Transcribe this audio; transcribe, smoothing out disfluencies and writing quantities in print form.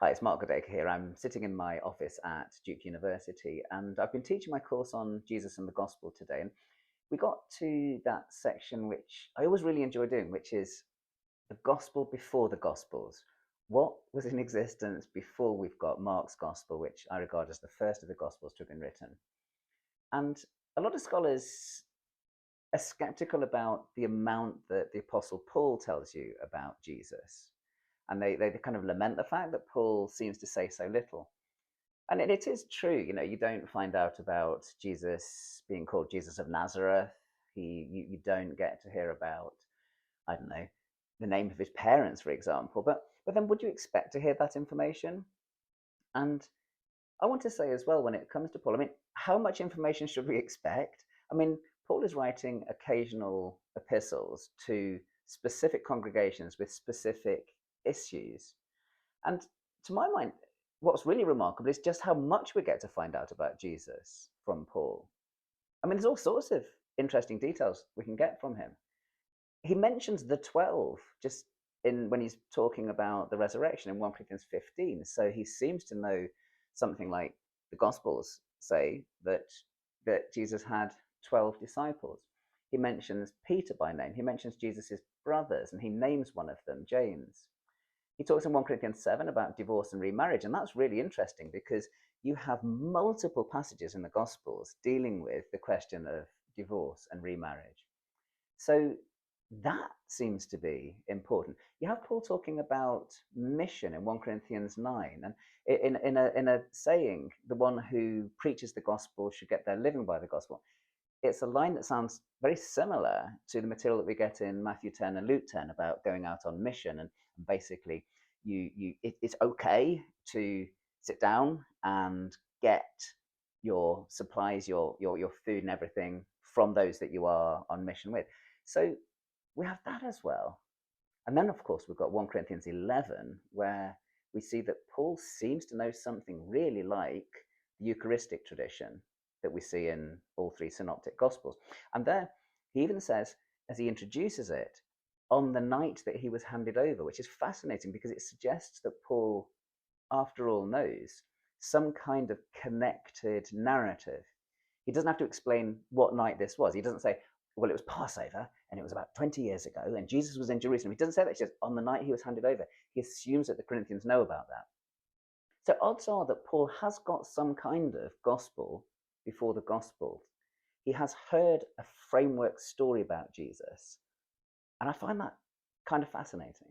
Hi, it's Mark Goodacre here. I'm sitting in my office at Duke University, and I've been teaching my course on Jesus and the Gospel today. And we got to that section which I always really enjoy doing, which is the Gospel before the Gospels. What was in existence before we've got Mark's Gospel, which I regard as the first of the Gospels to have been written? And a lot of scholars are skeptical about the amount that the Apostle Paul tells you about Jesus. And they kind of lament the fact that Paul seems to say so little. And it is true, you don't find out about Jesus being called Jesus of Nazareth. You don't get to hear about, I don't know, the name of his parents, for example. But then would you expect to hear that information? And I want to say as well, when it comes to Paul, I mean, how much information should we expect? I mean, Paul is writing occasional epistles to specific congregations with specific issues. And to my mind, what's really remarkable is just how much we get to find out about Jesus from Paul. I mean, there's all sorts of interesting details we can get from him. He mentions the 12 just in when he's talking about the resurrection in 1 Corinthians 15. So he seems to know something like the Gospels say that Jesus had 12 disciples. He mentions Peter by name. He mentions Jesus' brothers, and he names one of them, James. He talks in 1 Corinthians 7 about divorce and remarriage, and that's really interesting because you have multiple passages in the Gospels dealing with the question of divorce and remarriage. So that seems to be important. You have Paul talking about mission in 1 Corinthians 9, and in a saying, the one who preaches the gospel should get their living by the gospel. It's a line that sounds very similar to the material that we get in Matthew 10 and Luke 10 about going out on mission, and basically it's okay to sit down and get your supplies, your food and everything from those that you are on mission with. So we have that as well. And then, of course, we've got 1 Corinthians 11, where we see that Paul seems to know something really like the Eucharistic tradition that we see in all three synoptic Gospels. And there, he even says, as he introduces it, on the night that he was handed over, which is fascinating because it suggests that Paul, after all, knows some kind of connected narrative. He doesn't have to explain what night this was. He doesn't say, well, it was Passover and it was about 20 years ago and Jesus was in Jerusalem. He doesn't say that. He says, on the night he was handed over. He assumes that the Corinthians know about that. So odds are that Paul has got some kind of gospel before the gospel. He has heard a framework story about Jesus. And I find that kind of fascinating.